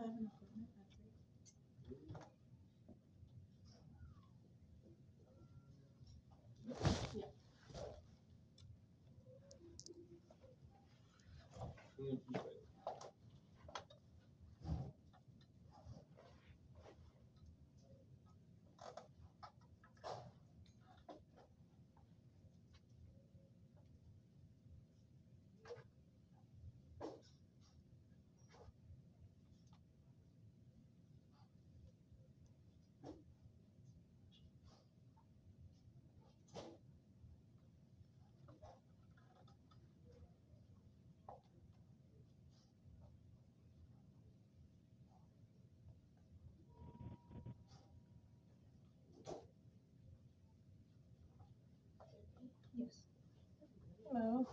have an appointment at 3. Yeah. Yes. Hello.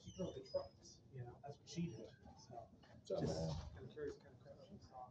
She drove the trucks, that's what she did. So just kind of curious kind of crap she saw.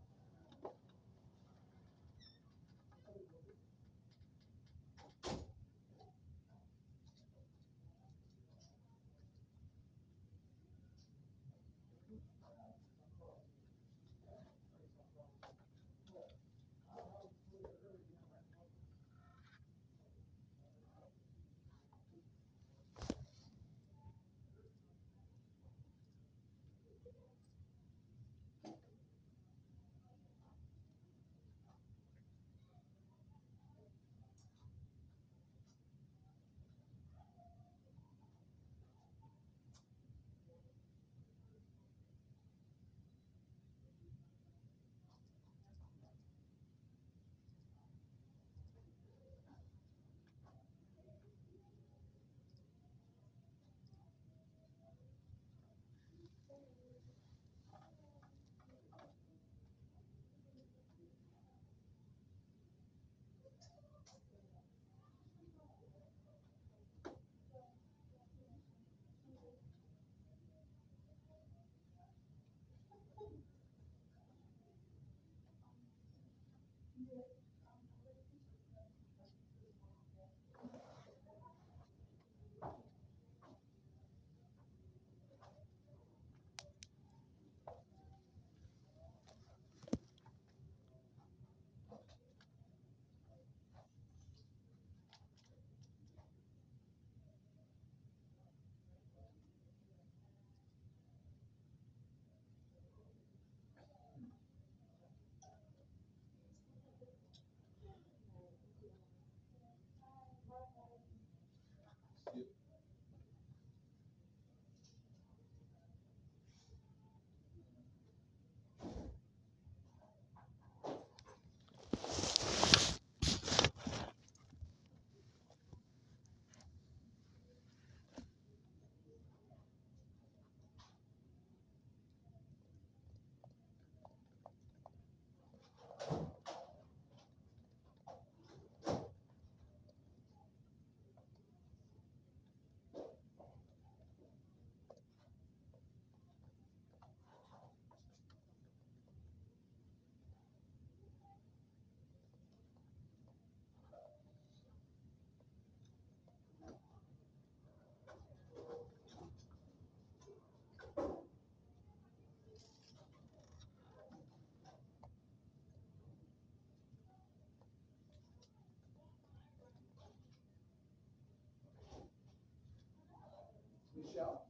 Michelle?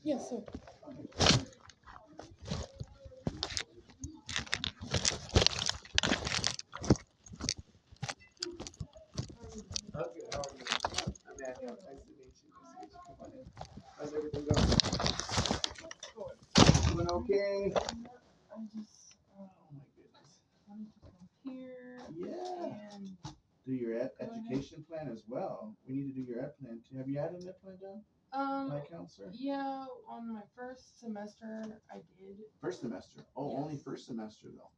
Yes, sir. Okay, how are you? I'm Manuel. Nice to meet you. Nice to meet you. Come on in. How's everything going? Doing okay? I just Oh my goodness. wanted to come here Yeah. and Do your Go ahead. education plan as well. We need to do your ed plan too. Have you had an ed plan done by a counselor? yeah, on my first semester I did. First semester. Oh, Yes. only first semester though.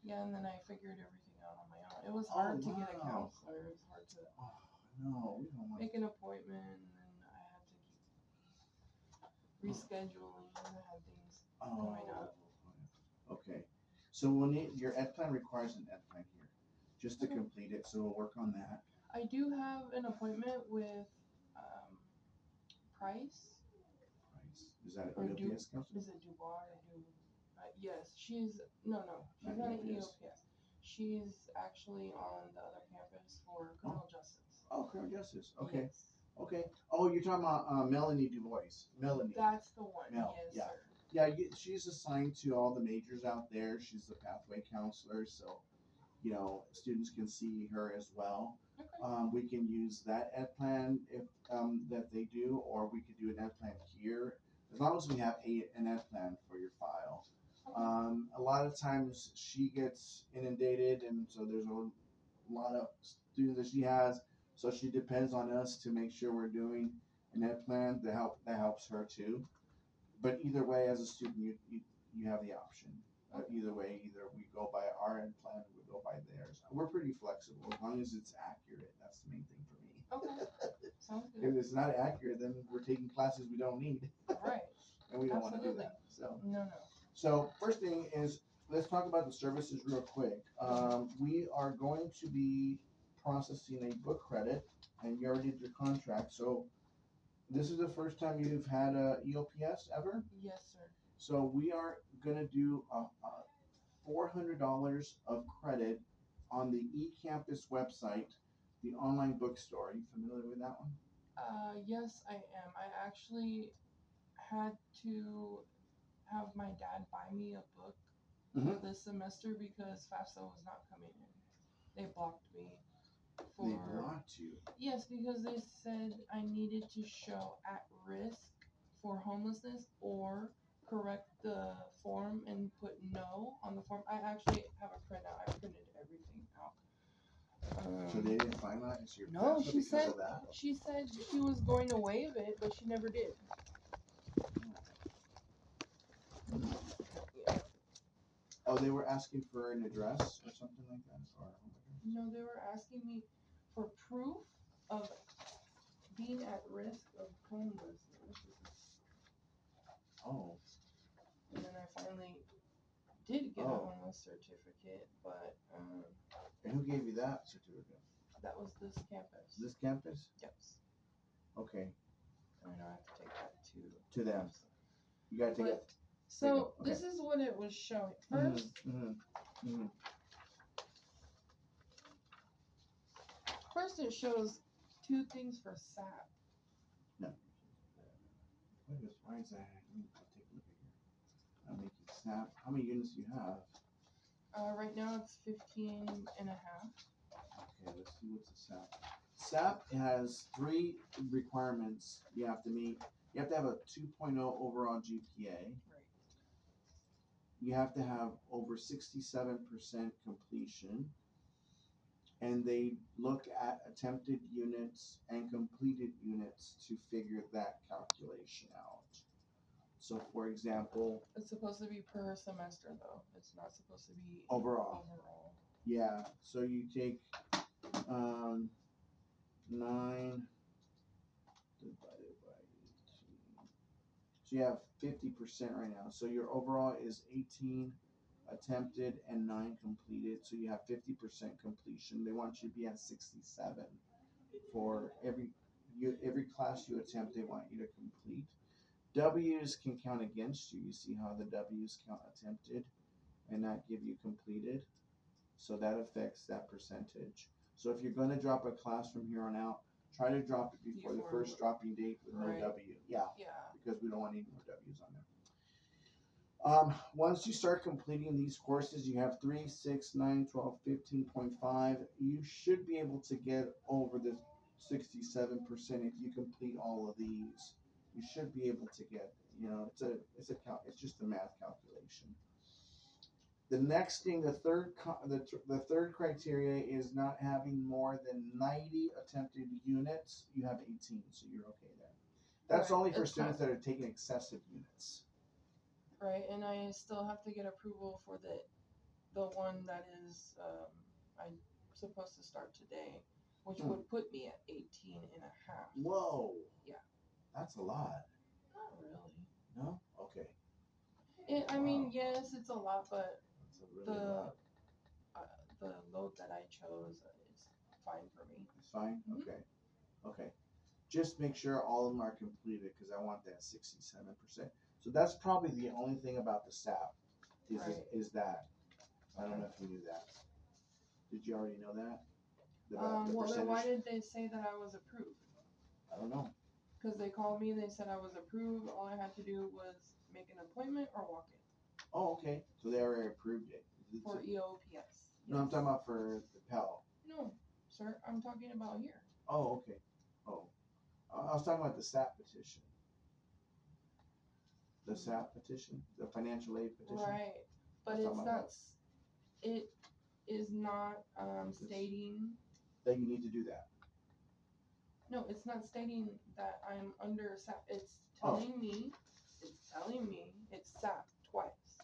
Yeah, and then I figured everything out on my own. It was hard to get a wow. counselor. It was hard to Oh no, we don't want. make an appointment, and then I had to keep rescheduling. I had things going Oh. up. Okay. So we'll need your ed plan requires an ed plan here, just to Okay. complete it. So we'll work on that. I do have an appointment with Price. Price. Is that Or an EOPS counselor? Is it Dubois or yes, she's no, she's Not not an EOPS. EOPS. She's actually on the other campus for criminal justice. Oh, criminal justice. Okay. Yes. Okay. Oh, you're talking about Melanie Dubois. Melanie. That's the one. Mel, Yes, yeah. sir. Yeah, she's assigned to all the majors out there. She's the pathway counselor, so students can see her as well. Okay. We can use that ed plan if that they do, or we could do an ed plan here, as long as we have an ed plan for your file. A lot of times she gets inundated, and so there's a lot of students that she has, so she depends on us to make sure we're doing an ed plan that helps her too. But either way, as a student, you have the option. Either way, either we go by our end plan or we go by theirs. We're pretty flexible as long as it's accurate. That's the main thing for me. Okay. Sounds If good. it's not accurate, then we're taking classes we don't need. Right. And we don't want to do Absolutely. that. So, No. so first thing is, let's talk about the services real quick. We are going to be processing a book credit, and you already did your contract. So this is the first time you've had a EOPS ever? Yes, sir. So we are gonna do a $400 of credit on the eCampus website, the online bookstore. Are you familiar with that one? Yes, I am. I actually had to have my dad buy me a book for this semester because FAFSA was not coming in. They blocked me. They blocked you. Yes, because they said I needed to show at risk for homelessness or correct the form and put no on the form. I actually have a printout. I printed everything out. So they didn't finalize your No, FAFSA she because said of that? she said she was going to waive it, but she never did. Yeah. Oh, they were asking for an address or something like that? Or No, they were asking me for proof of being at risk of homelessness. oh. And then I finally did get a homeless certificate, but And who gave you that certificate? that was this campus. This campus? Yes. Okay. And I know I have to take that To them. You gotta take it. So Okay. this is what it was showing. First, first it shows 2 things for SAP. No. Why is that? Let me take a look at here. I'm making snap. How many units do you have? Right now it's 15 and a half. Okay, let's see what's the SAP. SAP has 3 requirements you have to meet. You have to have a 2.0 overall GPA. Right. You have to have over 67% completion. And they look at attempted units and completed units to figure that calculation out. So, for example, It's supposed to be per semester, though. It's not supposed to be overall. Yeah. So you take 9 divided by 18. So you have 50% right now. So your overall is 18 attempted and 9 completed. So you have 50% completion. They want you to be at 67 for every class you attempt. They want you to complete. W's can count against you. You see how the W's count attempted and not give you completed. So that affects that percentage. So if you're going to drop a class from here on out, try to drop it before the first dropping date with no W. Yeah. want any more W's on there. Once you start completing these courses, you have 3, 6, 9, 12, 15.5. You should be able to get over the 67% if you complete all of these. You should be able to get, it's just a math calculation. The next thing, the third criteria is not having more than 90 attempted units. You have 18, so you're okay there. That's Right, only for it's students not- that are taking excessive units. Right, and I still have to get approval for the one that is I'm supposed to start today, which would put me at 18 and a half. Whoa. Yeah. That's a lot. Not really. No? Okay. I mean, yes, it's a lot, but That's a really lot. the load that I chose is fine for me. It's fine? Mhm. Okay. Okay. Just make sure all of them are completed because I want that 67%. So that's probably the only thing about the SAP is that. I don't know if you knew that. Did you already know that? The Well, then why percentage? did they say that I was approved? I don't know. Because they called me and they said I was approved. All I had to do was make an appointment or walk in Oh, okay. So they already approved it. for EOPS. No, I'm talking about for the Pell. No, sir, I'm talking about here. Oh, okay. Oh. I was talking about the SAP petition. The SAP petition? The financial aid petition? Right, but That's it's not my not. fault. It is not stating. That you need to do that. No, it's not stating that I'm under SAP. It's Oh. telling me. It's SAP twice.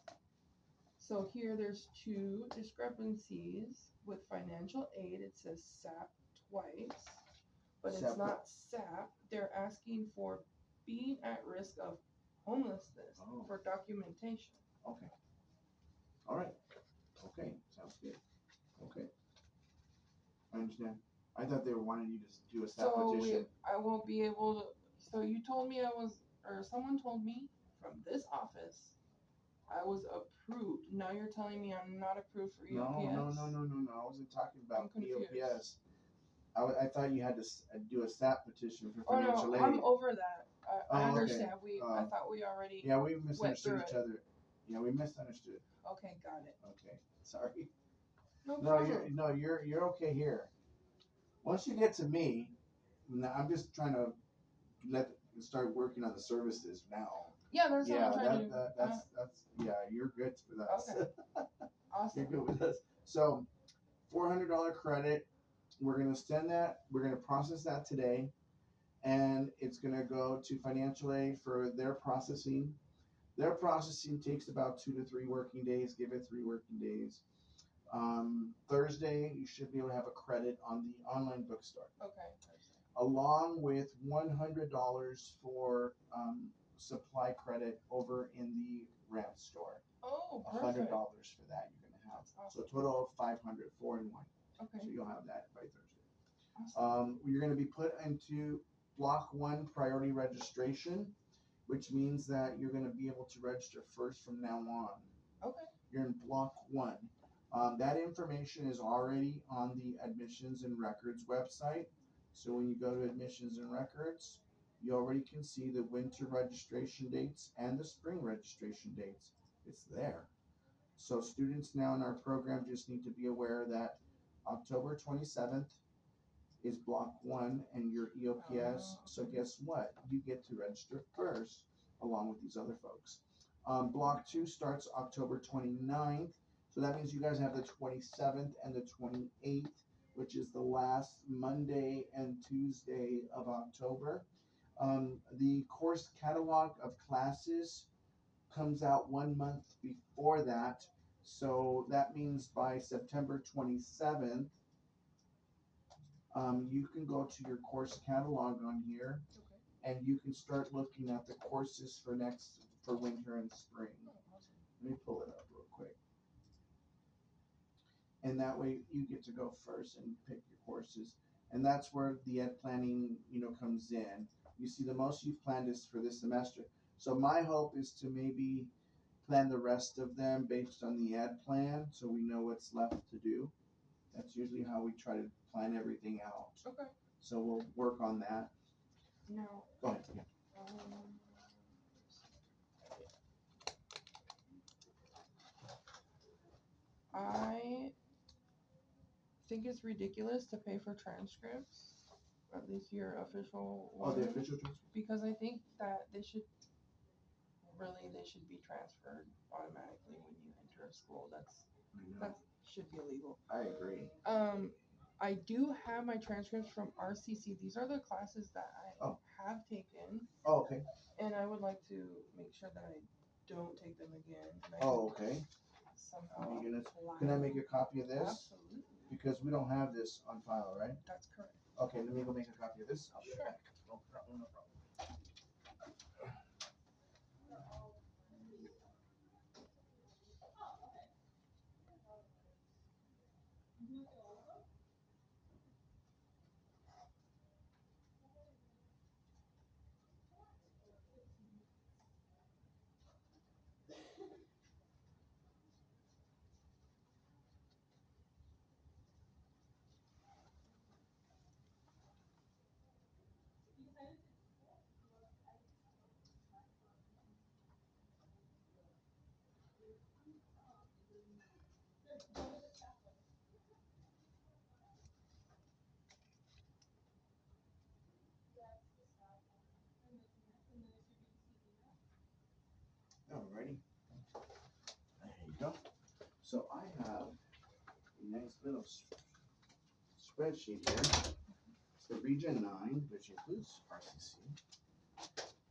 So here there's two discrepancies with financial aid. It says SAP twice, but it's SAP. not SAP. They're asking for being at risk of homelessness Oh. for documentation. Okay. All right. Okay. Sounds good. Okay. I understand. I thought they were wanting you to do a SAP So petition. I won't be able to. So you told me someone told me from this office I was approved. Now you're telling me I'm not approved for No. EOPS. I wasn't talking about I'm confused. EOPS. I thought you had to do a SAP petition for Oh financial no, aid. I'm over that. I Oh, okay. understand. I thought we already. Yeah, we misunderstood through each it. other. Yeah, we misunderstood. Okay, got it. Okay. Sorry. No No, problem. you're okay here. Once you get to me, now I'm just trying to start working on the services now. Yeah, that's what I'm trying to do. That's you're good with us. Okay. Awesome. You're good with us. So, $400 credit. We're gonna send that. We're gonna process that today, and it's gonna go to financial aid for their processing. Their processing takes about 2 to 3 working days. Give it 3 working days. Thursday, you should be able to have a credit on the online bookstore, Okay. along with $100 for supply credit over in the ramp store. Oh, $100 perfect. for that you're gonna have. That's awesome. So a total of 500, 4 in 1. Okay. So you'll have that by Thursday. Awesome. You're gonna be put into block 1 priority registration, which means that you're gonna be able to register first from now on. Okay. You're in block 1. That information is already on the admissions and records website. So when you go to admissions and records, you already can see the winter registration dates and the spring registration dates. It's there. So students now in our program just need to be aware that October 27th is block 1 and your EOPS. So guess what? You get to register first along with these other folks. Block 2 starts October 29th. So that means you guys have the 27th and the 28th, which is the last Monday and Tuesday of October. The course catalog of classes comes out 1 month before that. So that means by September 27th, you can go to your course catalog on here, Okay. and you can start looking at the courses for winter and spring. Oh, awesome. Let me pull it up real quick. And that way you get to go first and pick your courses. And that's where the ed planning, comes in. You see the most you've planned is for this semester. So my hope is to maybe plan the rest of them based on the ed plan so we know what's left to do. That's usually how we try to plan everything out. Okay. So we'll work on that. Now. Go ahead. Yeah. think it's ridiculous to pay for transcripts, at least your official Oh, the one, official transcript? because I think that they should be transferred automatically when you enter a school. That should be illegal. I agree. I do have my transcripts from RCC. These are the classes that I Oh. have taken, Oh, okay. and I would like to make sure that I don't take them again. And I Oh, okay. somehow Can I make a copy of this? Absolutely. Because we don't have this on file, right? That's correct. Okay, let me go make a copy of this. I'll be Sure. back. No problem, no problem. Alrighty. There you go. So I have a nice little spreadsheet here. It's the Region 9, which includes RCC.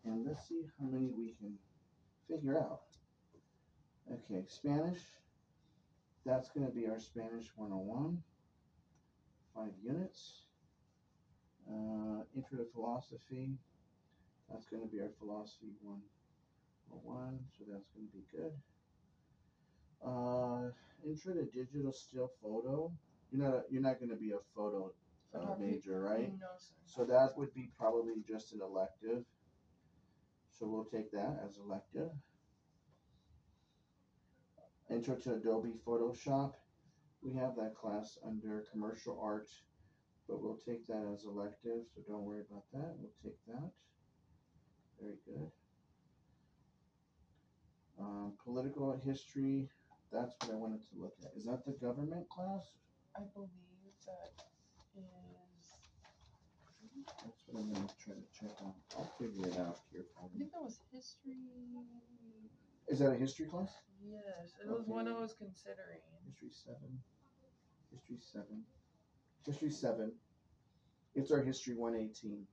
And let's see how many we can figure out. Okay, Spanish. That's going to be our Spanish 101. 5 units. Intro to Philosophy. That's going to be our Philosophy 101. So that's going to be good. Intro to Digital Still Photo. You're not going to be a photo major, right? No, sir. So that would be probably just an elective. So we'll take that as elective. Intro to Adobe Photoshop. We have that class under Commercial Art, but we'll take that as elective, so don't worry about that. We'll take that. Very good. Political history. That's what I wanted to look at. Is that the government class? I believe that is. That's what I'm going to try to check on. I'll figure it out here for I you. think that was history. Is that a history class? Yes, it was one I was considering. History 7. History 7. History 7. It's our History 118.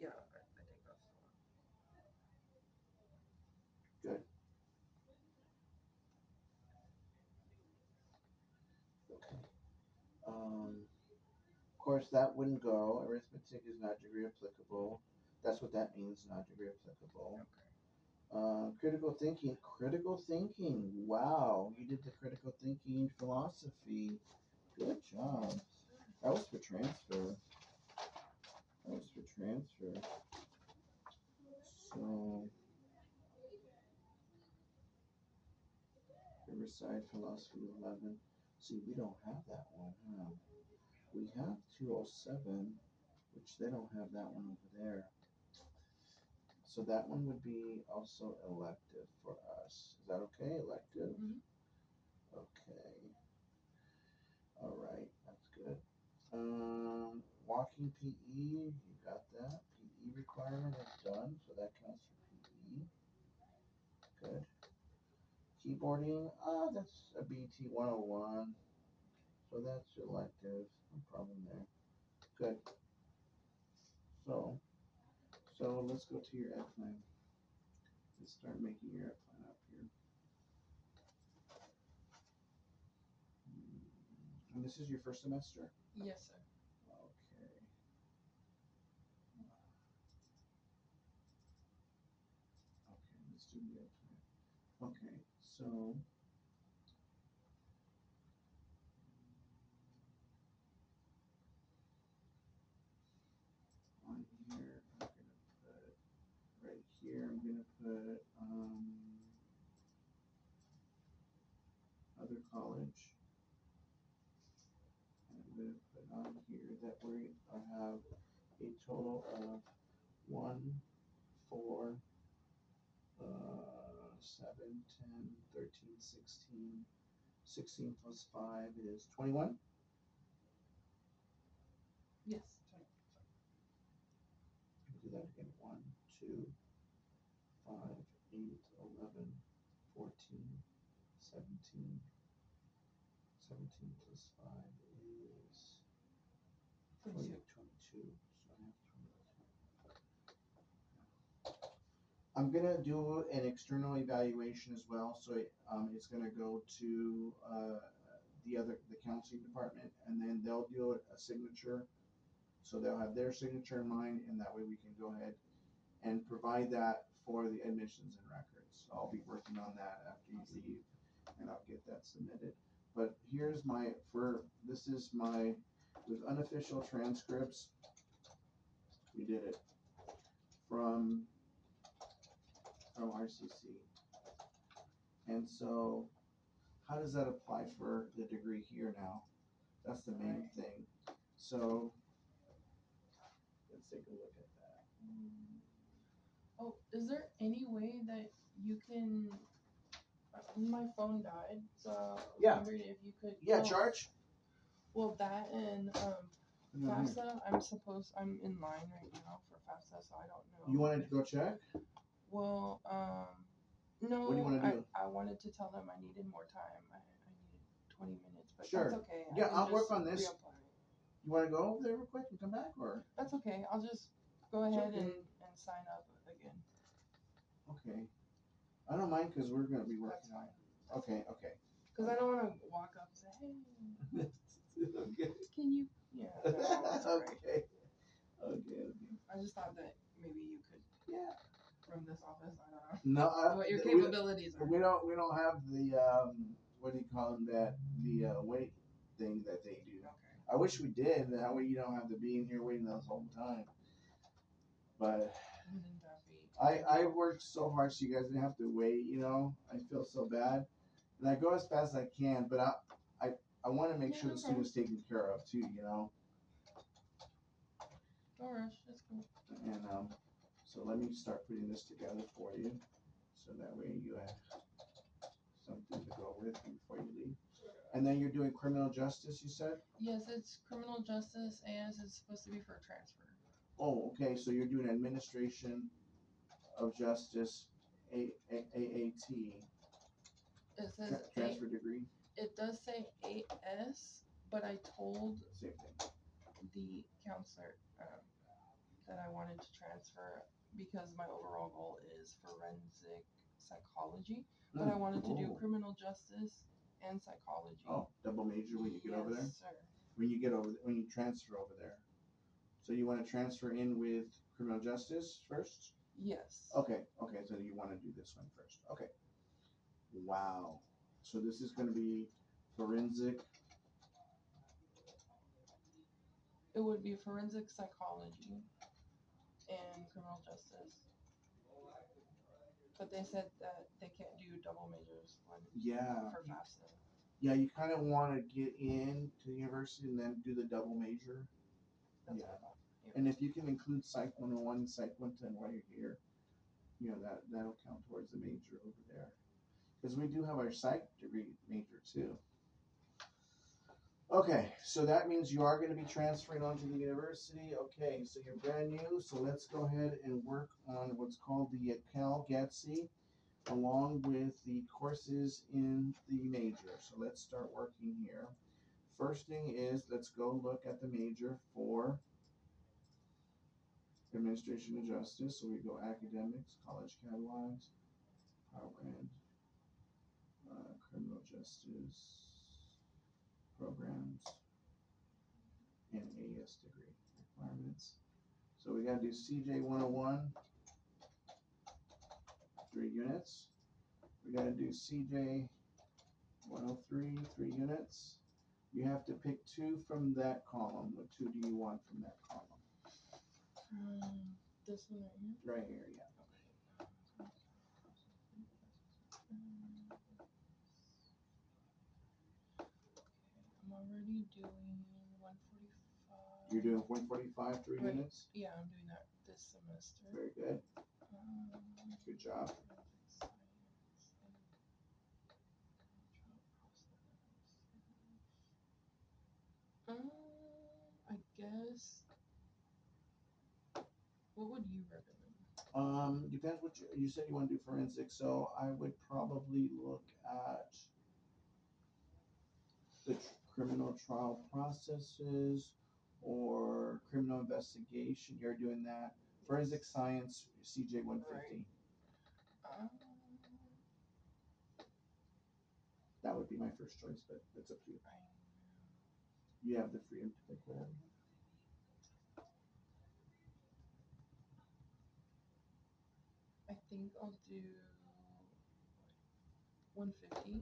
Yeah, I think that's the one. Good. Okay. Of course, that wouldn't go. Arithmetic is not degree applicable. That's what that means, not degree applicable. Okay. Critical thinking. Critical thinking. Wow, you did the critical thinking philosophy. Good job. That was for transfer. So, Riverside Philosophy 11. See, we don't have that one, huh? We have 207, which they don't have that one over there. So that one would be also elective for us. Is that okay? Elective? Mm-hmm. Okay. All right, that's good. Walking PE, you got that. PE requirement is done, so that counts for PE. Good. Keyboarding, that's a BT 101. So that's elective, no problem there. Good. So let's go to your F plan. Let's start making your F plan up here. And this is your first semester? Yes, sir. Okay. Okay, let's do the F plan. Okay, so on here, I'm gonna put right here, I'm gonna put other college. And I'm gonna put on here that we have a total of 1, 4, 7, 10, 13, 16. 16 plus 5 is 21. Yes. Do that again. 1, 2, 5, 8, 11, 14, 17. 17 plus 5 is 22. 22. So I have 22. I'm gonna do an external evaluation as well. So it's gonna go to the counseling department, and then they'll do a signature. So they'll have their signature in mine, and that way we can go ahead and provide that for the admissions and records. So I'll be working on that after you leave, and I'll get that submitted. But here's this is my, with unofficial transcripts, we did it from RCC. And so how does that apply for the degree here now? That's the main thing. So let's take a look at that. Oh, is there any way that you can? My phone died, so I was Yeah. wondering if you could. Yeah, charge? Well, that and FAFSA. I'm in line right now for FAFSA, so I don't know. You wanted to go check? Well, no. What do you want to do? I wanted to tell them I needed more time. I needed 20 minutes, but Sure. that's okay. Yeah, I can I'll work just on this. reapply. You want to go over there real quick and come back, or? That's okay. I'll just go ahead okay. and sign up again. Okay. I don't mind because we're going to be That's working on fine. it. Okay, okay. Because I don't want to walk up and say, hey, Okay. can you? Yeah. No, that's all right. Okay. Okay. I just thought that maybe you could. Yeah. From this office, I don't know. No, What your capabilities are. We don't have the what do you call them, the wait thing that they do. Okay. I wish we did. That way you don't have to be in here waiting this whole time. But Wouldn't that be? I worked so hard so you guys didn't have to wait. You know, I feel so bad, and I go as fast as I can. But I want to make sure the student's taken care of too. You know. No rush. It's cool. And so let me start putting this together for you, so that way you have something to go with before you leave. And then you're doing criminal justice, you said? Yes, it's criminal justice, and it's supposed to be for transfer. Oh, okay. So you're doing administration of justice, AAT. It says Transfer degree. It does say AS, but I told Same thing. the counselor that I wanted to transfer because my overall goal is forensic psychology, but I wanted to do criminal justice and psychology. Oh, double major when you get over there? Yes, sir. When you transfer over there. So you want to transfer in with criminal justice first? Yes. Okay, so you want to do this one first. Okay. Wow. So this is going to be forensic. It would be forensic psychology and criminal justice. But they said that they can't do double majors for FAFSA. Yeah, you kind of want to get into the university and then do the double major. That's Yeah. what I thought. Yep. And if you can include Psych 101, Psych 110 while you're here, you know, that'll count towards the major over there. Because we do have our Psych degree major too. Okay, so that means you are going to be transferring onto the university. Okay, so you're brand new, so let's go ahead and work on what's called the Cal GATC along with the courses in the major. So let's start working here. First thing is, let's go look at the major for Administration of Justice. So we go academics, college catalogs, program, criminal justice programs, and AS degree requirements. So we got to do CJ 101, 3 units. We got to do CJ 103, 3 units. You have to pick 2 from that column. What 2 do you want from that column? This one right here? Right here, yeah. I'm already doing 145. You're doing 145, 3 Right. units? Yeah, I'm doing that this semester. Very good. Good job. I guess would you recommend? Depends what you said you want to do forensic, so I would probably look at the criminal trial processes or criminal investigation. You're doing that. Forensic science, CJ 150. Um, That would be my first choice, but it's up to you. I, You have the freedom to pick whatever. I think I'll do 150.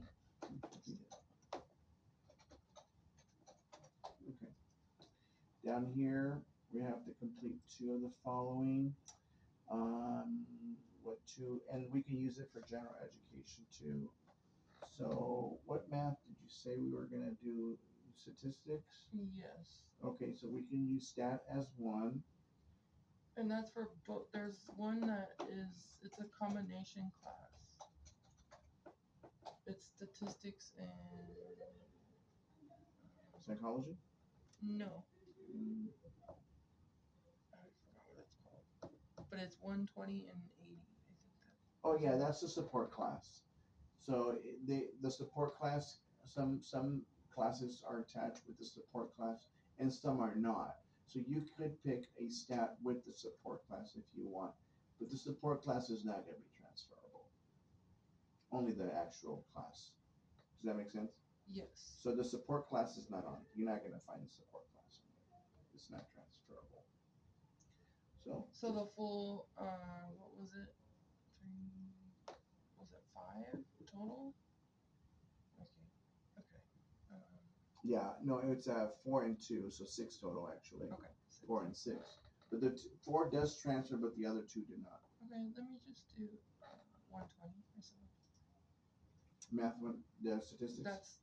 Okay. Down here, we have to complete 2 of the following. What 2? And we can use it for general education too. So, what math did you say we were gonna do? Statistics? Yes. Okay, so we can use stat as 1. And that's for both. There's one that is, it's a combination class. It's statistics and Psychology? no. I forgot what it's called. But it's 120 and 80. I think that. Oh yeah, that's the support class. So the support class, some classes are attached with the support class and some are not. So you could pick a stat with the support class if you want, but the support class is not going to be transferable. Only the actual class. Does that make sense? Yes. So the support class is not on. You're not going to find the support class on there. It's not transferable. So the full, what was it? 3, was it 5 total? Okay. Yeah, no, it's 4 and 2, so 6 total actually. Okay. 4 and 6. But the 4 does transfer, but the other 2 do not. Okay, let me just do 120 or something. Math one, the statistics. That's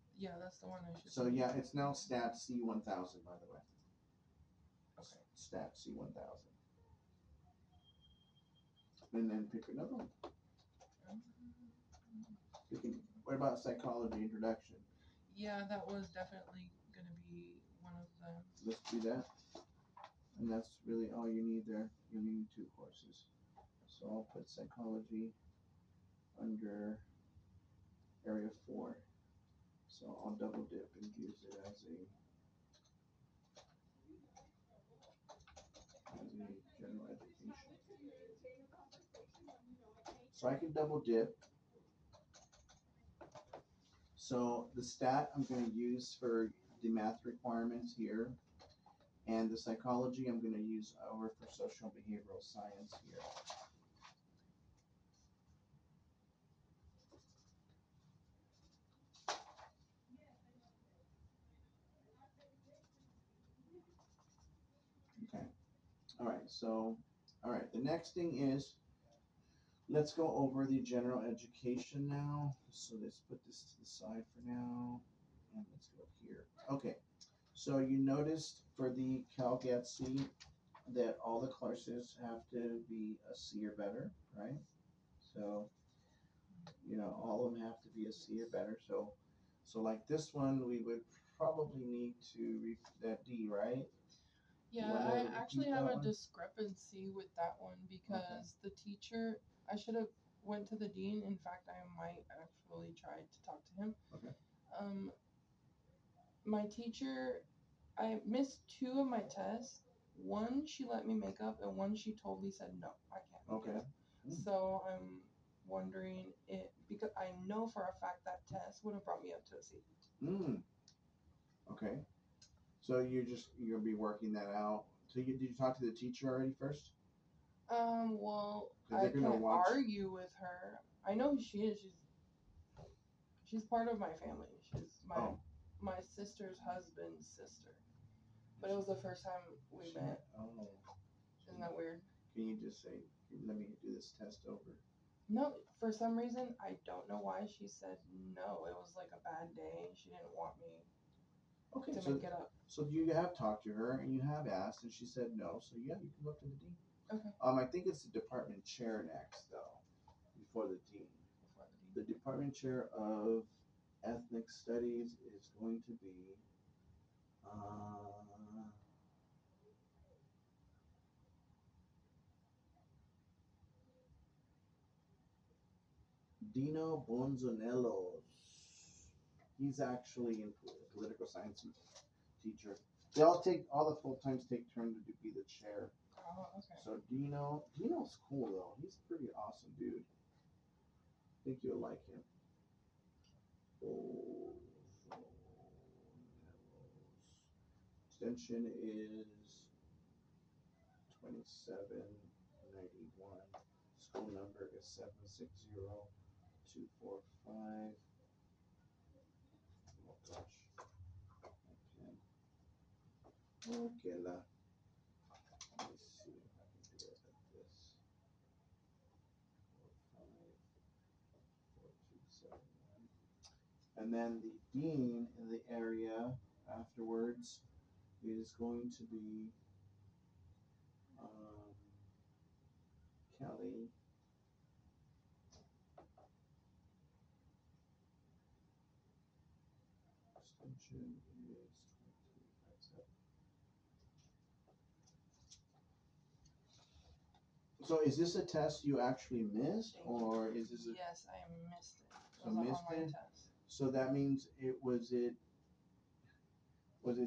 the one I should. So yeah, it's now stat C1000 by the way. Okay. Stat C1000. And then pick another one. What about psychology introduction? Yeah, that was definitely gonna be one of them. Let's do that. And that's really all you need there. You need 2 courses. So I'll put psychology under area 4. So I'll double dip and use it as a general education. So I can double dip. So the stat I'm going to use for the math requirements here, and the psychology I'm going to use over for social and behavioral science here. Okay. All right, the next thing is, let's go over the general education now. So let's put this to the side for now, and let's go here. Okay, so you noticed for the CalGAT-C that all the courses have to be a C or better, right? So, all of them have to be a C or better. So like this one, we would probably need to read that D, right? Yeah, I actually have a discrepancy with that one because the teacher, I should have went to the dean. In fact, I might actually try to talk to him. Okay. My teacher, I missed 2 of my tests. One she let me make up, and one she totally said no, I can't make it up. So I'm wondering because I know for a fact that test would have brought me up to a C. Okay. So you'll be working that out. So did you talk to the teacher already first? Well, I can't argue with her. I know who she is. She's part of my family. She's my sister's husband's sister. But it was the first time we met. Oh. Isn't that weird? Can you just say, let me do this test over? No, for some reason, I don't know why she said no. It was like a bad day. She didn't want me to make it up. So you have talked to her and you have asked and she said no. So yeah, you can go to the dean. Okay. I think it's the department chair next though, before the dean. The department chair of ethnic studies is going to be Dino Bonzanellos. He's actually in political science teacher. They all the full-times take turn to be the chair. Oh, okay. So Dino's cool though. He's a pretty awesome dude. I think you'll like him. Extension is 2791. School number is 760245. Oh gosh. Okay, let me see if I can do it like this. 454271. And then the dean in the area afterwards is going to be Kelly. Extension is 2357. So is this a test you actually missed, or is this a... Yes, I missed it. So It was an missed online it? test. So that means was it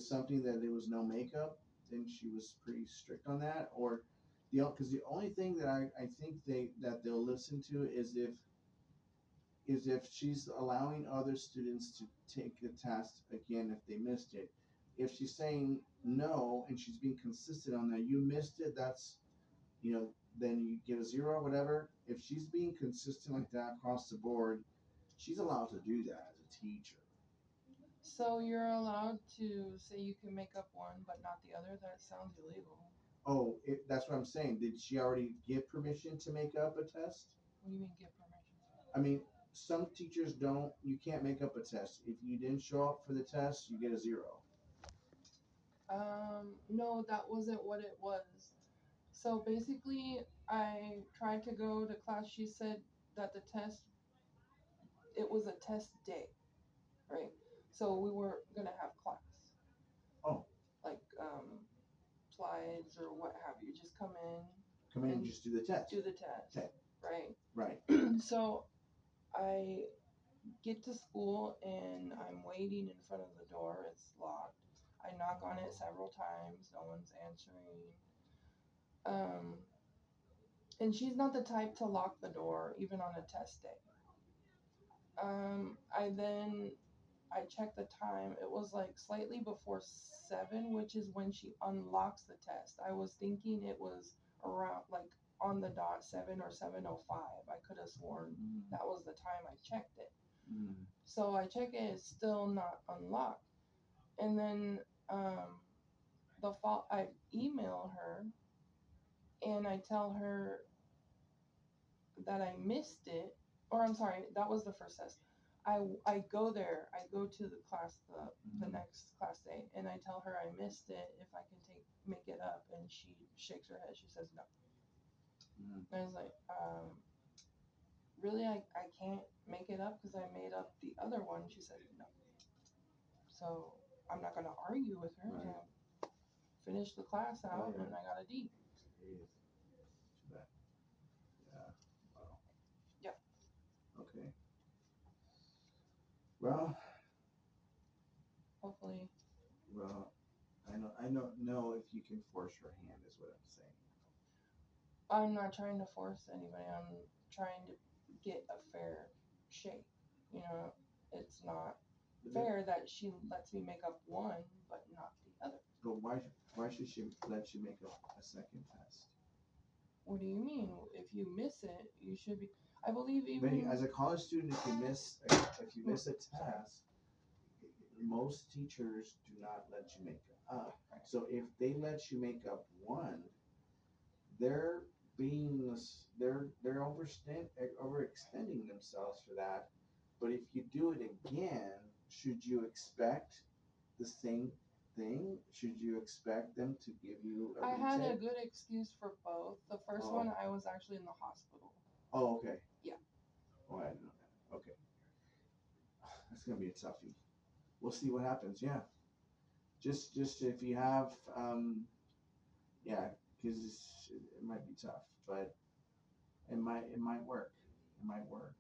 something that there was no makeup? Then she was pretty strict on that, or because the only thing that I think they'll listen to is if she's allowing other students to take the test again if they missed it. If she's saying no and she's being consistent on that, you missed it, that's, then you get a 0 or whatever. If she's being consistent like that across the board, she's allowed to do that as a teacher. So you're allowed to say you can make up one but not the other? That sounds illegal. Oh, that's what I'm saying. Did she already give permission to make up a test? What do you mean give permission? I mean, some teachers don't. You can't make up a test. If you didn't show up for the test, you get a 0. No, that wasn't what it was. So basically, I tried to go to class. She said that it was a test day, right? So we were gonna have class. Oh. Like, slides or what have you. Just come in. Come in and just do the test. Do the test. Okay. Right. Right. So I get to school and I'm waiting in front of the door. It's locked. I knock on it several times. No one's answering. And she's not the type to lock the door even on a test day. I checked the time. It was like slightly before 7, which is when she unlocks the test. I was thinking it was around like on the dot 7 or 7:05. I could have sworn that was the time I checked it. So I check it, it's still not unlocked. And then I email her and I tell her that I missed it, or I'm sorry, that was the first test. I go there, I go to the class, the next class day, and I tell her I missed it, if I can make it up, and she shakes her head, she says no. And I was like, really, I can't make it up because I made up the other one. She said no. So I'm not gonna argue with her. Right. I finished the class out and I got a D. Jeez. Too bad. Yeah. Wow. Yep. Okay. Well. Hopefully. Well, I don't know if you can force your hand, is what I'm saying. I'm not trying to force anybody. I'm trying to get a fair shake. It's not fair that she lets me make up one but not the other. But why should she let you make a second test? What do you mean? If you miss it, you should be. I believe even As a college student, if you miss a test, most teachers do not let you make it up. So if they let you make up one, they're overextending themselves for that. But if you do it again, should you expect the same thing? Should you expect them to give you a retake? I had a good excuse for both. The first one, I was actually in the hospital. Oh, okay. Yeah. Oh, I didn't know that. Okay. That's gonna be a toughie. We'll see what happens. Yeah. Just if you have, because it might be tough, but it might work. It might work.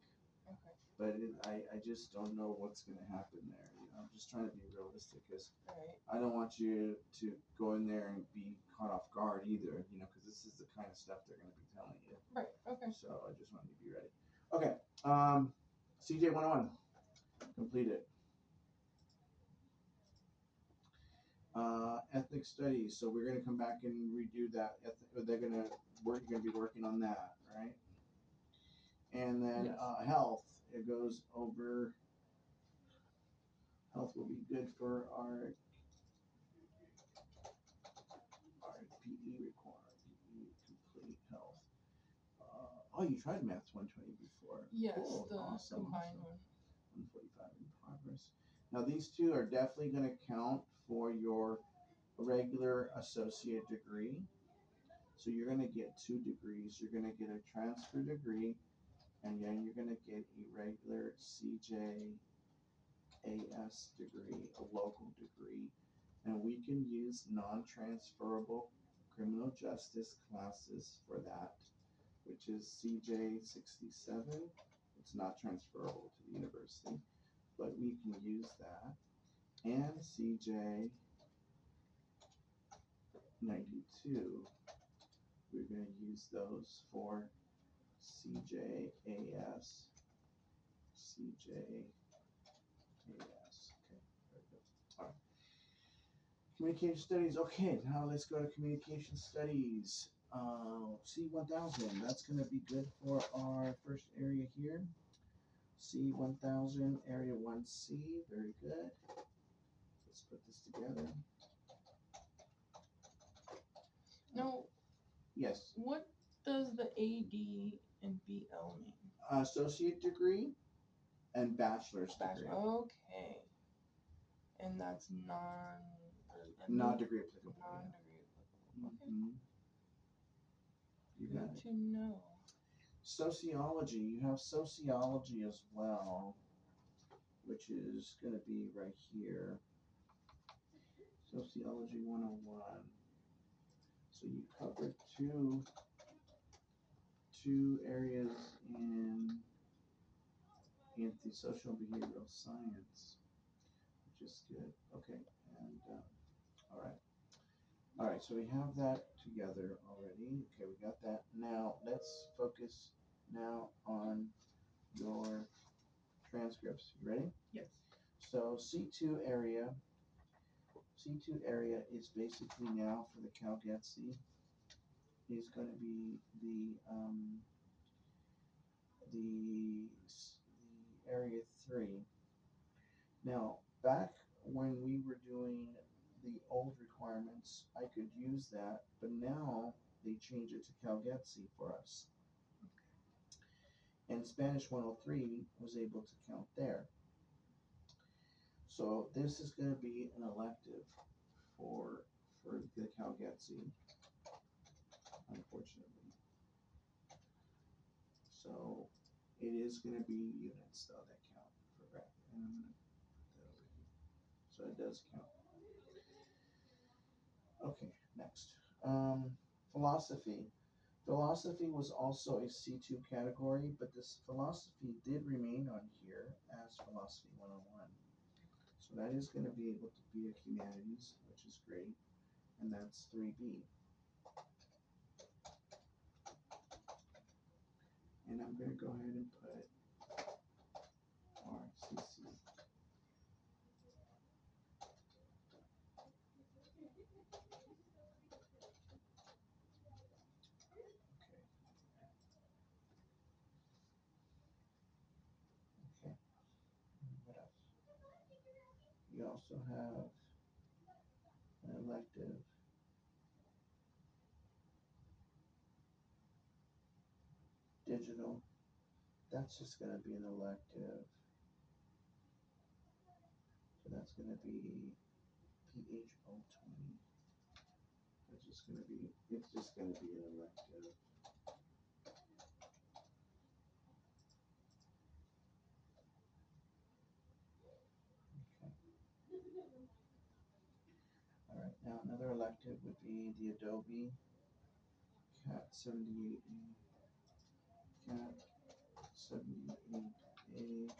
Okay. but I just don't know what's going to happen there. You know, I'm just trying to be realistic because Right. I don't want you to go in there and be caught off guard either. You know, because this is the kind of stuff they're going to be telling you. Right. Okay. So I just wanted to be ready. Okay. CJ 101 completed. Ethnic studies. So we're going to come back and redo that. They're going to work. You're going to be working on that, right? And then Yes. Health. It goes over. Health will be good for our PE required. PE complete health. Oh, you tried Maths 120 before. Yes, Cool, the awesome, combined awesome. one. 145 in progress. Now these two are definitely going to count for your regular associate degree. So you're going to get 2 degrees. You're going to get a transfer degree, and then you're going to get a regular CJAS degree, a local degree. And we can use non-transferable criminal justice classes for that, which is CJ 67. It's not transferable to the university, but we can use that. And CJ 92. We're going to use those for CJAS. CJAS. Okay, very good. All right. Communication studies. Okay, now let's go to communication studies. C1000. That's going to be good for our first area here. C1000, area 1C. Very good. Let's put this together. Now, Yes. what does the AD and BL mean? Associate degree and bachelor's degree. Okay. And that's Not degree applicable. non-degree applicable. Okay. Mm-hmm. You got Good it. to know. Sociology. You have sociology as well, which is going to be right here. Sociology 101. So you covered two areas in antisocial behavioral science, which is good. Okay, and all right. So we have that together already. Okay, we got that. Now let's focus now on your transcripts. You ready? Yes. So C2 area is basically now for the CalGETC is going to be the area 3. Now, back when we were doing the old requirements, I could use that, but now they change it to CalGETC for us. And Spanish 103 was able to count there. So this is going to be an elective for the CalGETC, unfortunately. So it is going to be units though that count for graphic, and I'm going to put that over here. So it does count. Okay, next. Philosophy. Philosophy was also a C2 category, but this philosophy did remain on here as Philosophy 101. So that is going to be able to be a humanities, which is great, and that's 3B. And I'm going to go ahead and put RCC. Okay. What else? You also have an elective. Digital. That's just going to be an elective. So that's going to be PH020. It's just going to be an elective. All right, now another elective would be the Adobe CAT 78A. CAT 78A.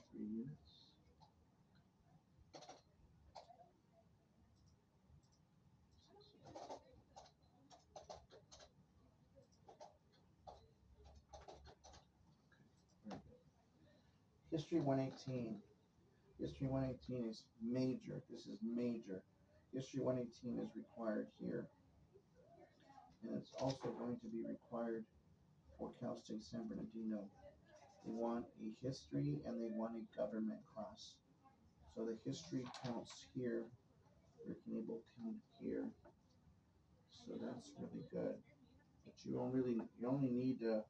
History 118. History 118 is major. This is major. History 118 is required here. And it's also going to be required for Cal State San Bernardino. They want a history and they want a government class. So the history counts here. American Able count here. So that's really good. But you only needed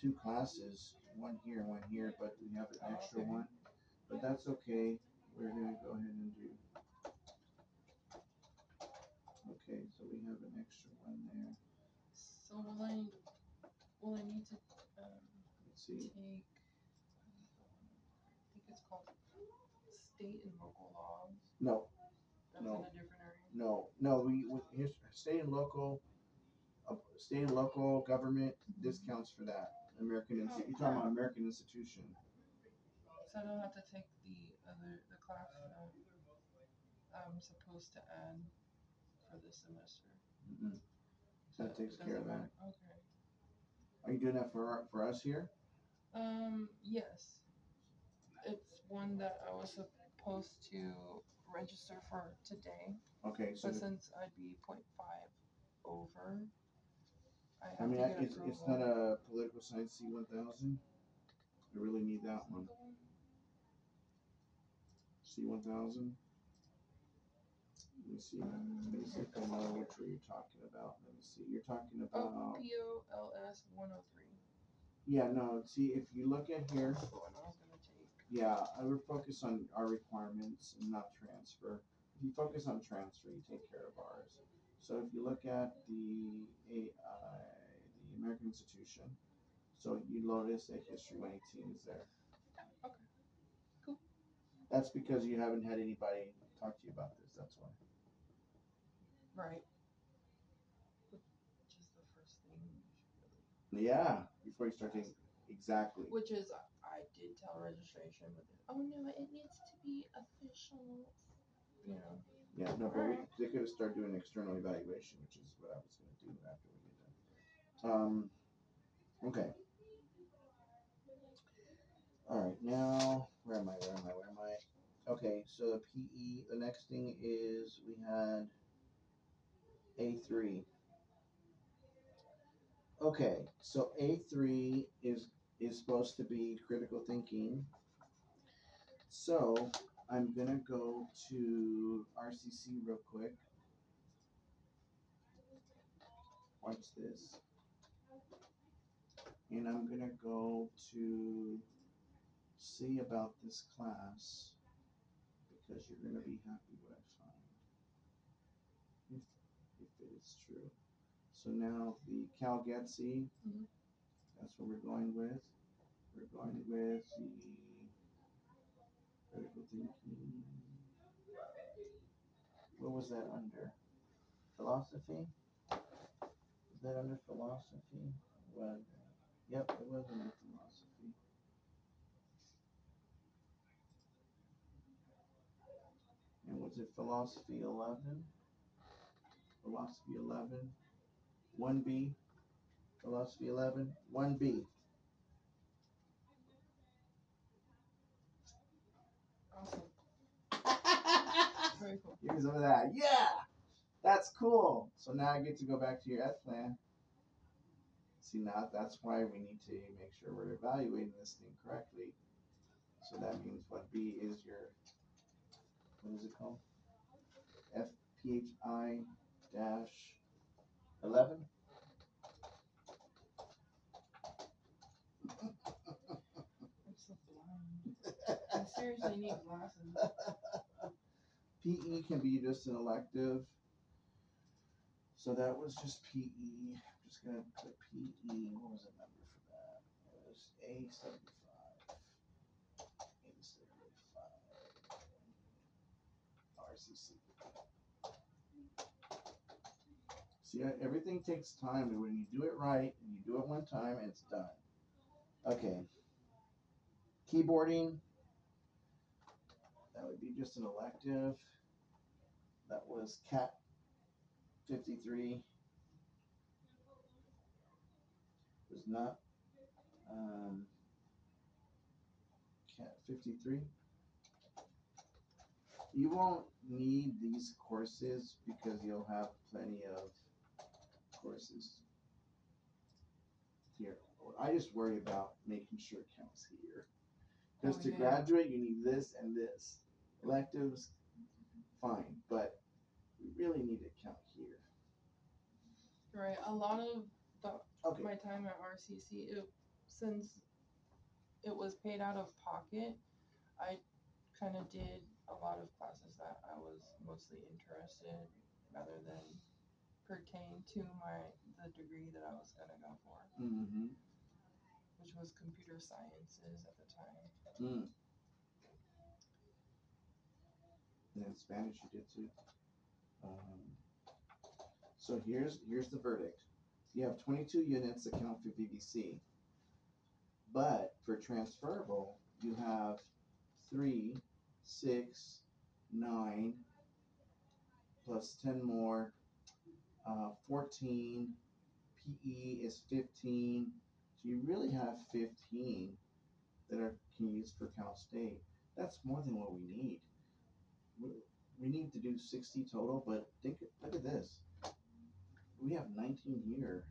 two classes, one here and one here, but we have an extra one. But that's okay. We're gonna go ahead and do. Okay, so we have an extra one there. So will I need to Let's see. take, I think it's called state and local laws. No, That's no. in a different area. no. Here's state and local government. This counts for that. You're talking about American institution. So I don't have to take the class that I'm supposed to add for this semester. Mm-mm. That takes care of that. Okay. Are you doing that for us here? Yes. It's one that I was supposed to register for today, Okay, so but since I'd be 0.5 over, I I have mean, to get it's approval. not a political science C1000. I really need that one. C1000. Let me see. Let me see if I know which one you're talking about. Let me see. You're talking about. POLS 103. Yeah, no. See, if you look at here. That's the one I was gonna take. Yeah, I would focus on our requirements and not transfer. If you focus on transfer, you take care of ours. So if you look at the American Institution, so you notice that History 118 is there. Okay. Cool. That's because you haven't had anybody talk to you about this. That's why. Right. Which is the first thing you should really. Yeah, before you start taking exactly. Which is, I did tell registration, but oh no, it needs to be official. You know. Yeah, no, but they could have started doing external evaluation, which is what I was going to do after we get done. Okay. All right, now where am I? Okay, so the PE. The next thing is we had A3. Okay, so A3 is supposed to be critical thinking. So I'm gonna go to RCC real quick. Watch this. And I'm gonna go to see about this class because you're gonna be happy what I find. If it is true. So now the Cal Getsy, that's what we're going with. We're going with the critical thinking. What was that under? Philosophy? Is that under philosophy? Well, yep, it was under philosophy. And was it philosophy 11? Philosophy 11. 1B. Philosophy 11. 1B. Awesome. Very cool. Give me some of that. Yeah! That's cool. So now I get to go back to your F plan. See, now that's why we need to make sure we're evaluating this thing correctly. So that means what B is your, what is it called? FPHI-11. I'm so blind. I seriously need glasses. PE can be just an elective. So that was just PE. I'm just gonna put PE. What was the number for that? It was A75. A75. RCC. See, everything takes time, and when you do it right, and you do it one time, it's done. Okay. Keyboarding. That would be just an elective. That was CAT 53. Was not. 53. You won't need these courses because you'll have plenty of courses here. I just worry about making sure it counts here. Because Oh, to yeah. graduate, you need this and this. Electives, fine, but we really need to count here. Right. A lot of Okay. my time at RCC, since it was paid out of pocket, I kind of did a lot of classes that I was mostly interested rather than pertain to the degree that I was gonna go for, Mm-hmm. which was computer sciences at the time. Mm. And then Spanish you did too. So here's the verdict. You have 22 units that count for VBC. But for transferable, you have 3, 6, 9, plus 10 more, 14. PE is 15. So you really have 15 that can be used for Cal State. That's more than what we need. We need to do 60 total, but look at this. We have 19 here,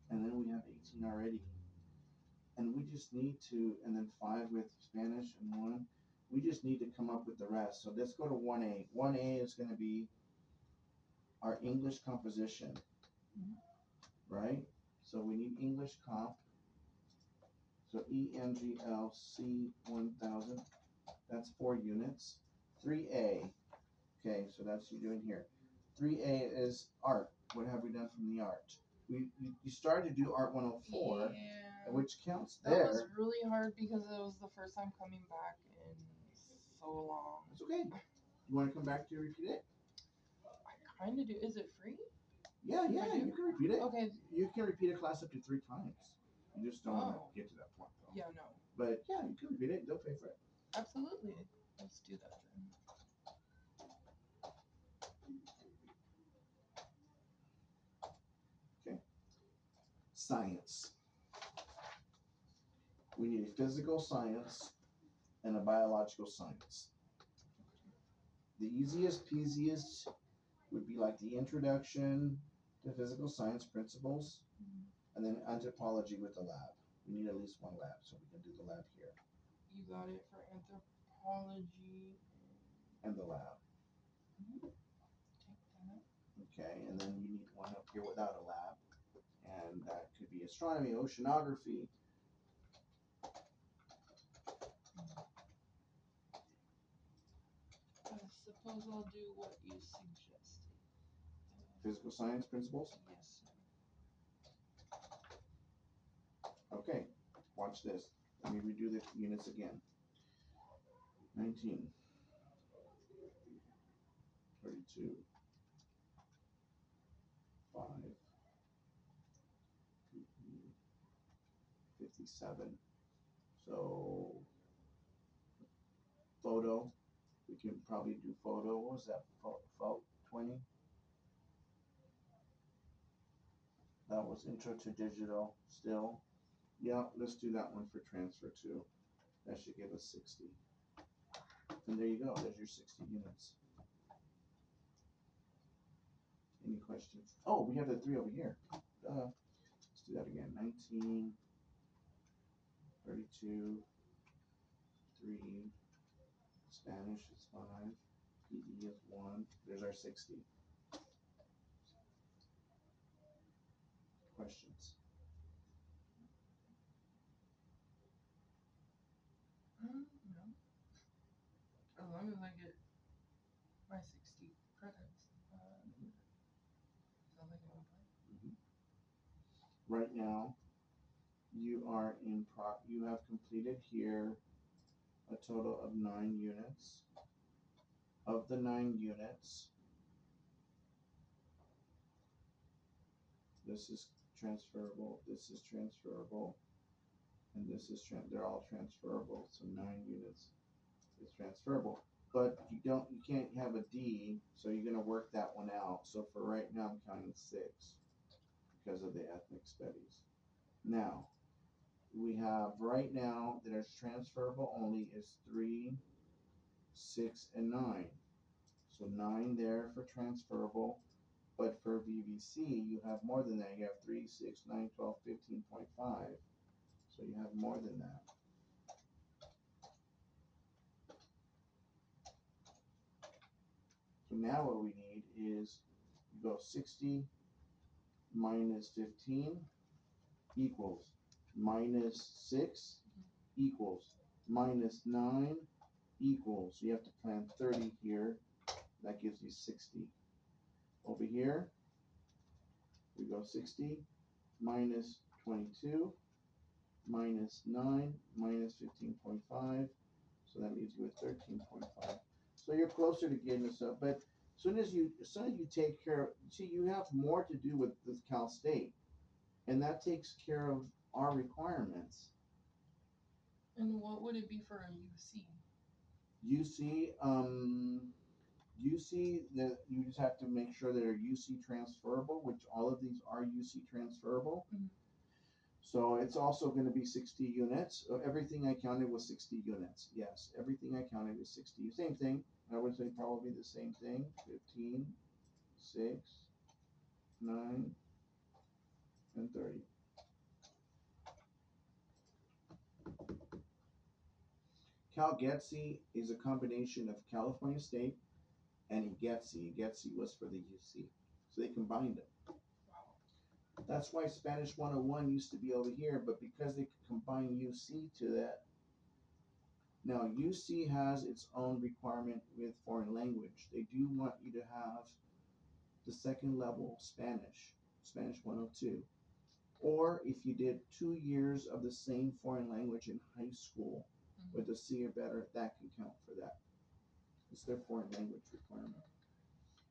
and then we have 18 already. And we just need to, and then 5 with Spanish and 1. We just need to come up with the rest. So let's go to 1A. 1A is going to be our English composition, right? So we need English comp. So ENGLC 1000. That's 4 units. 3A. Okay, so that's you doing here. 3A is art. What have we done from the art? You started to do art 104, Yeah. which counts That there. was really hard because it was the first time coming back in so long. It's okay. You want to come back to repeat it? I kind of do. Is it free? Yeah, do? you can repeat it. Okay. You can repeat a class up to 3 times. You just don't want to get to that point, though. Yeah, no. But yeah, you can repeat it. They'll pay for it. Absolutely. Let's do that then. Science. We need a physical science and a biological science. The easiest peasiest would be like the introduction to physical science principles, and then anthropology with the lab. We need at least 1 lab, so we can do the lab here. You got it for anthropology. And the lab. Take that. Okay, and then you need 1 up here without a lab. And that could be astronomy, oceanography. I suppose I'll do what you suggested. Physical science principles. Yes, sir. Okay, watch this. Let me redo the units again. 19. 32. 5. 57. So, photo. We can probably do photo. What was that? Photo 20? That was intro to digital still. Yeah, let's do that one for transfer too. That should give us 60. And there you go. There's your 60 units. Any questions? Oh, we have the 3 over here. Let's do that again. 19, 32, 3. Spanish is 5. PE is 1. There's our 60. Questions? No. As long as I get my 60 credits. Sounds like a plan. Right now, you are you have completed here a total of 9 units. Of the 9 units, this is transferable, this is transferable, and this is they're all transferable. So 9 units is transferable. But you can't have a D, so you're gonna work that one out. So for right now, I'm counting 6 because of the ethnic studies. Now, we have right now that is transferable only is 3, 6, and 9. So 9 there for transferable, but for VVC you have more than that. You have 3, 6, 9, 12, 15.5. So you have more than that. So now what we need is you go 60 minus 15 equals minus 6 equals minus 9 equals. You have to plan 30 here. That gives you 60. Over here, we go 60 minus 22 minus 9 minus 15.5. So that leaves you with 13.5. So you're closer to getting this up, but as soon as you take care of, see, you have more to do with Cal State, and that takes care of our requirements. And what would it be for a UC? UC that you just have to make sure that are UC transferable, which all of these are UC transferable. Mm-hmm. So it's also going to be 60 units. So everything I counted was 60 units. Yes, everything I counted was 60. Same thing. I would say probably the same thing. 15, 6, 9, and 30. Cal GETC is a combination of California State and EGETC. EGETC was for the UC. So they combined them. That's why Spanish 101 used to be over here, but because they could combine UC to that. Now, UC has its own requirement with foreign language. They do want you to have the second level Spanish, Spanish 102. Or if you did 2 years of the same foreign language in high school with a C or better, that can count for that. It's their foreign language requirement.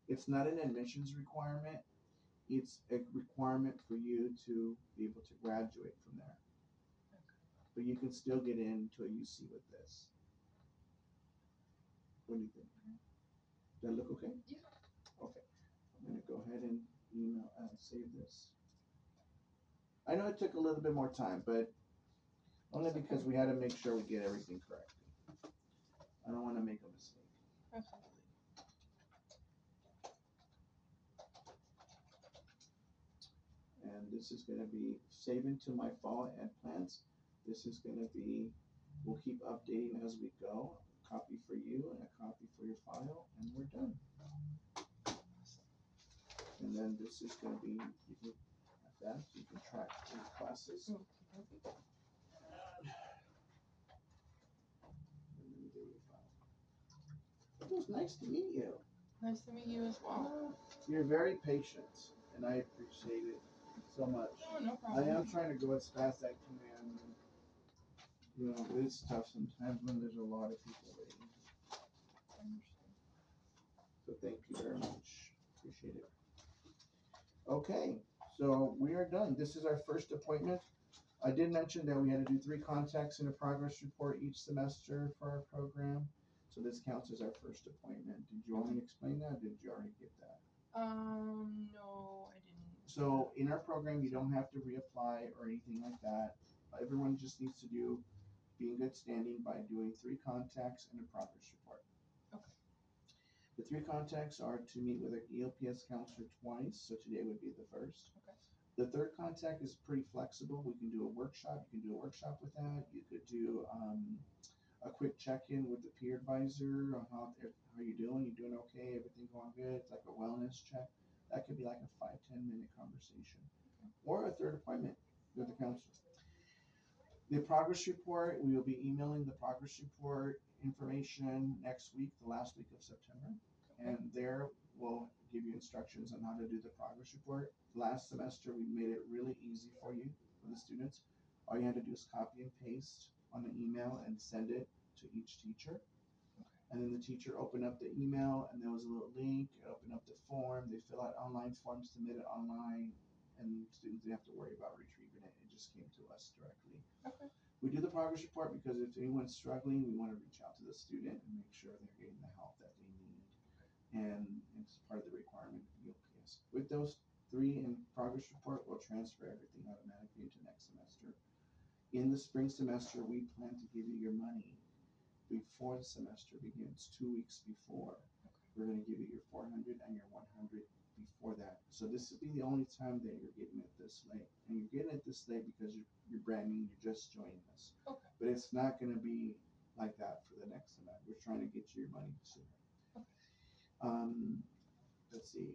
It's not an admissions requirement. It's a requirement for you to be able to graduate from there. But you can still get into a UC with this. What do you think? Does that look okay? Yeah. Okay. I'm going to go ahead and email and save this. I know it took a little bit more time, but only because we had to make sure we get everything correctly. I don't want to make a mistake. Absolutely. And this is going to be saving to my fall ed plans. This is going to be, we'll keep updating as we go. A copy for you and a copy for your file, and we're done. And then this is going to be, you can have that, so you can track your classes. It was nice to meet you. Nice to meet you as well. You're very patient, and I appreciate it so much. Oh, no I problem. am trying to go as fast as I can. And, you know, it's tough sometimes when there's a lot of people waiting. I understand. So thank you very much. Appreciate it. Okay, so we are done. This is our first appointment. I did mention that we had to do 3 contacts and a progress report each semester for our program. So this counts as our first appointment. Did you want me to explain that, or did you already get that? No, I didn't. So in our program, you don't have to reapply or anything like that. Everyone just needs to be in good standing by doing 3 contacts and a progress report. Okay. The 3 contacts are to meet with an EOPS counselor twice, so today would be the first. Okay. The third contact is pretty flexible. We can do a workshop. You can do a workshop with that. You could do a quick check-in with the peer advisor on how you doing. You doing okay? Everything going good? It's like a wellness check. That could be like a 5-10 minute conversation, or a third appointment with the counselor. The progress report, we will be emailing the progress report information next week, the last week of September, and there we'll give you instructions on how to do the progress report. Last semester, we made it really easy for you, for the students. All you had to do is copy and paste on an email and send it to each teacher. And then the teacher opened up the email, and there was a little link. It opened up the form. They fill out online forms, submit it online, and students didn't have to worry about retrieving it. It just came to us directly. Okay. We do the progress report because if anyone's struggling, we want to reach out to the student and make sure they're getting the help that they need. And it's part of the requirement of EOPS. With those 3 in progress report, we'll transfer everything automatically into next semester. in the spring semester, we plan to give you your money before the semester begins, 2 weeks before. We're going to give you your 400 and your 100 before that. So this will be the only time that you're getting it this late. And you're getting it this late because you're brand new, you're just joining us. Okay. But it's not going to be like that for the next semester. We're trying to get you your money sooner. Okay. Let's see.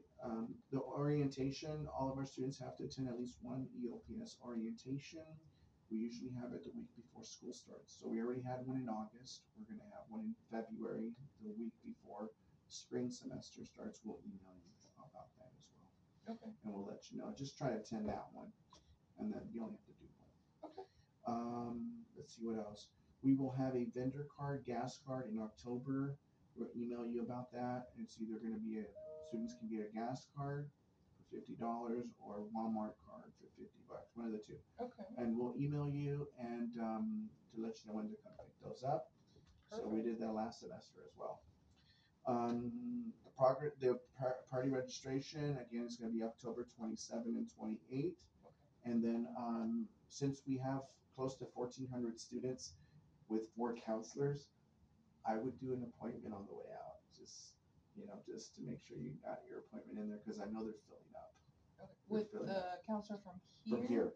The orientation, all of our students have to attend at least one EOPS orientation. We usually have it the week before school starts. So we already had one in August. We're going to have one in February, the week before spring semester starts. We'll email you about that as well. Okay. And we'll let you know. Just try to attend that one. And then you only have to do one. Okay. Let's see what else. We will have a vendor card, gas card in October. We'll email you about that. It's either going to be students can get a gas card for $50 or a Walmart card for $50, one of the two. Okay. And we'll email you and to let you know when to come pick those up. So we did that last semester as well. The party registration again is going to be October 27 and 28. And then since we have close to 1,400 students with 4 counselors, I would do an appointment on the way out, just to make sure you got your appointment in there because I know they're filling up. Okay. With the counselor from here. From here.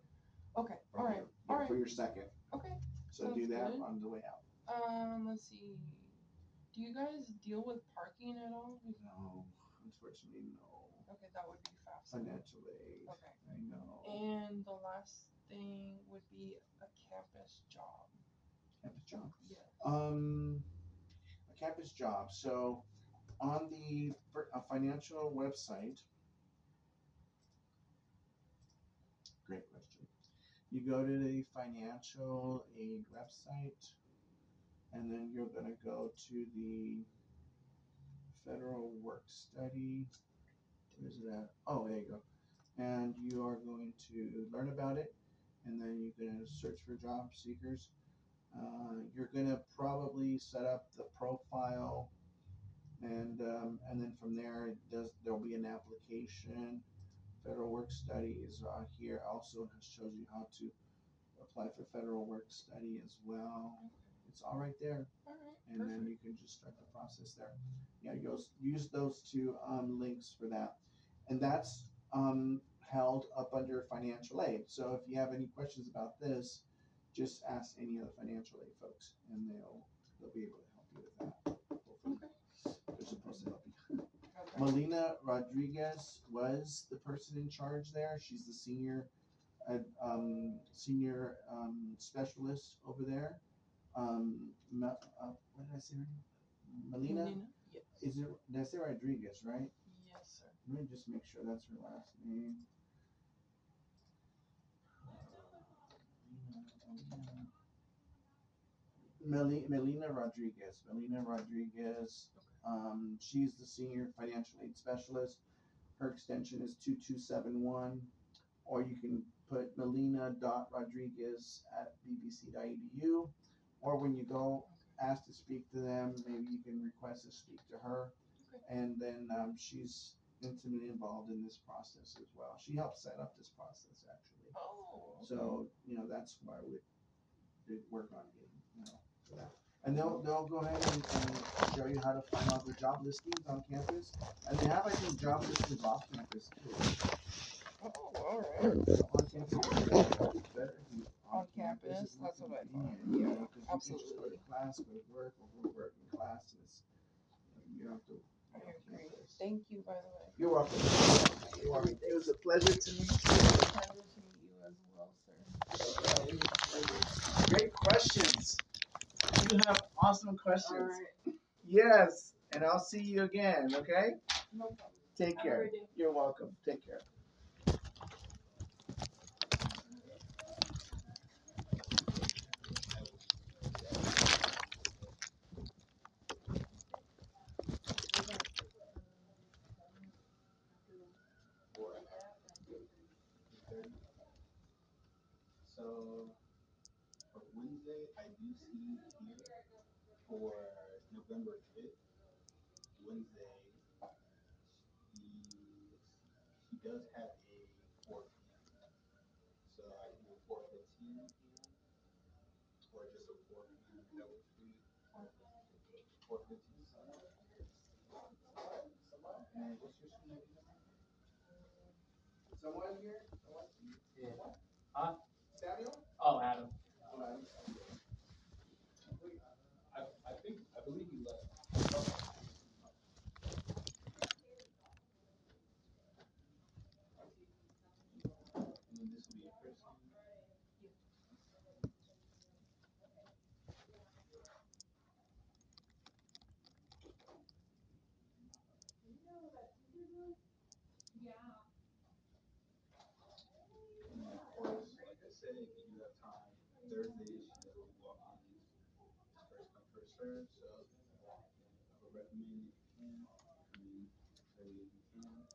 Okay. From All right. here. All Yeah, right. for your second. Okay. So Sounds do that good. on the way out. Let's see. Do you guys deal with parking at all? No, unfortunately, no. Okay, that would be FAFSA. Financial aid. Okay. I know. And the last thing would be a campus job. Campus job. Yes. A campus job. So on the financial website, great question. You go to the financial aid website, and then you're going to go to the federal work study. Where's it at? Oh, there you go. And you are going to learn about it, and then you're going to search for job seekers. You're going to probably set up the profile, and then from there there'll be an application. Federal work study is here. Also shows you how to apply for federal work study as well. It's all right there. All right. And Perfect. then you can just start the process there. Yeah, use those two links for that, and that's held up under financial aid. So if you have any questions about this, just ask any of the financial aid folks, and they'll be able to help you with that. Hopefully, they're supposed to help you. Okay. Melina Rodriguez was the person in charge there. She's the senior specialist over there. What did I say her name? Melina? Yes. Did I say Rodriguez, right? Yes, sir. Let me just make sure that's her last name. Melina Rodriguez. Melina Rodriguez. She's the senior financial aid specialist. Her extension is 2271, or you can put melina.rodriguez@bbc.edu, or when you go ask to speak to them, maybe you can request to speak to her. Okay. And then she's intimately involved in this process as well. She helped set up this process actually. Oh. Okay. So that's why we did work on getting for that. And they'll go ahead and show you how to find all the job listings on campus, and they have job listings off campus too. Oh, all right. On campus, it's better if you On campus, that's what I thought. Yeah, Yeah, because you can just go absolutely. to class, go to work, or work in classes. You don't have to. I agree. Thank you, by the way. You're welcome. You're welcome. It was a pleasure to meet you. Pleasure to meet you as well, sir. Great questions. You have awesome questions. All right. Yes, and I'll see you again, okay? No problem. Take Have a care. great day. You're welcome. Take care. So for Wednesday, I do see here for November 5th, Wednesday, she does have a 4 p.m. So I can do 4:15 p.m. 4 p.m. That works for you. Or 4:15. And what's your student ID number? Someone here? Someone? Yeah. Huh? Samuel? Oh, Adam. Oh, Adam. I believe you left. And then this will be in person. And then of course, like I said, if you do have time, Thursdays she's only walk-ins. First come, first serve. So I would recommend if you can, come in early as you can.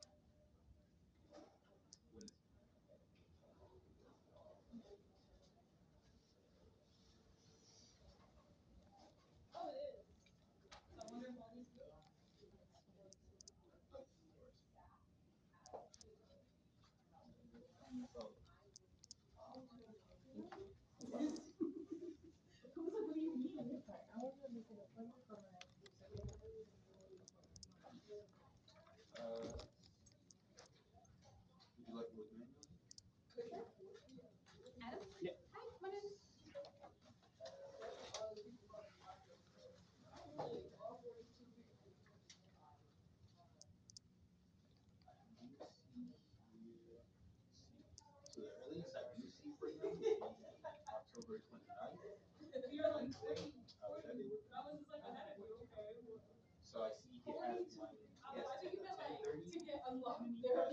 Wednesday. So sorry, I wanted to make an appointment for my would you like to look manually? I do see here. So the earliest I do see for him would be October 29th, Wednesday. That day work? So I see he has one. He has 10:30, and then he has one.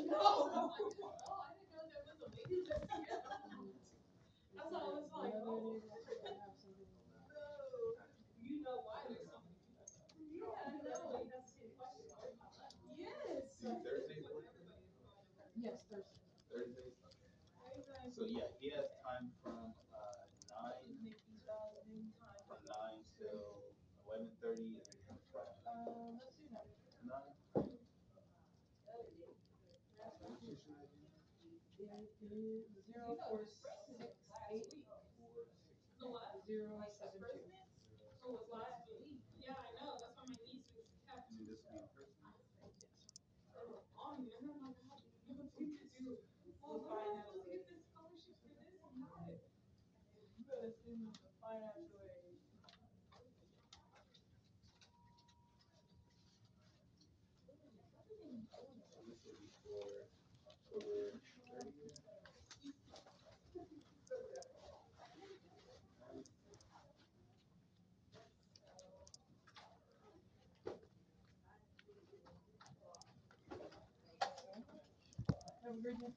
Do Thursdays work for you? Yes, Thursday. Thursdays? Okay. So yeah, he has time from 9 till 11:30, and then from Let's do that. 9. What's your student ID? It is 0468 072. And then this will be in person. So this will be for October 30th. Have a great day.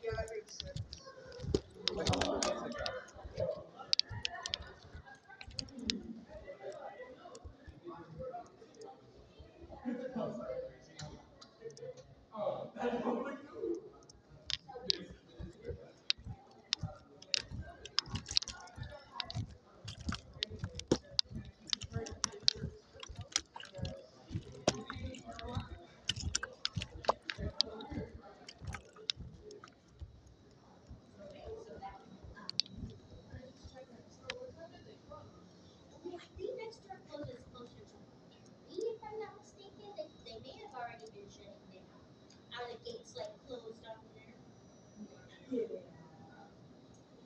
Yeah, that makes sense.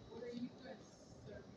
What are you guys serving here?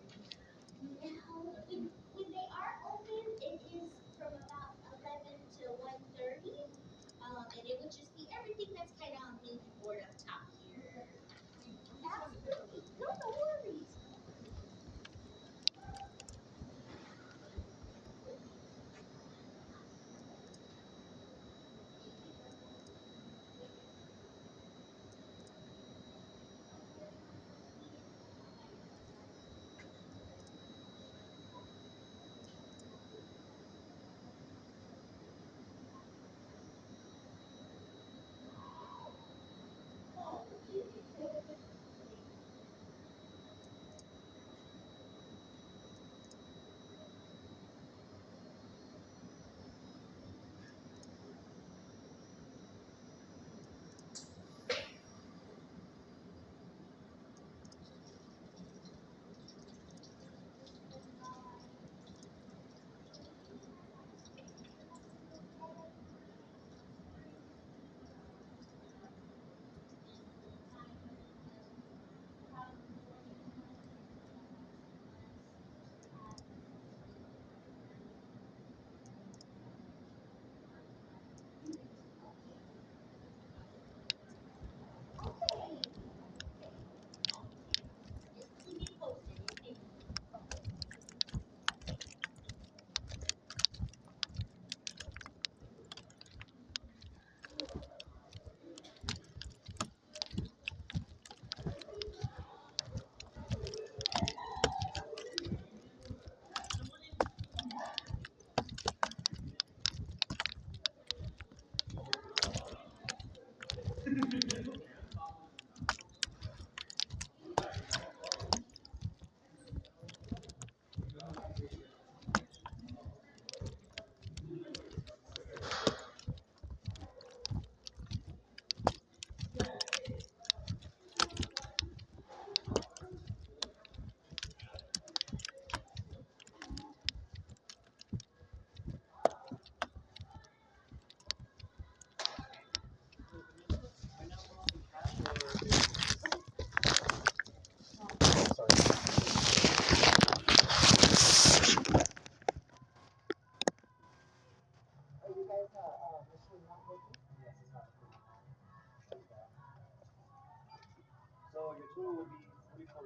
So your total would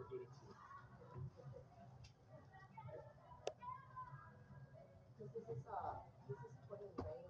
be 4482.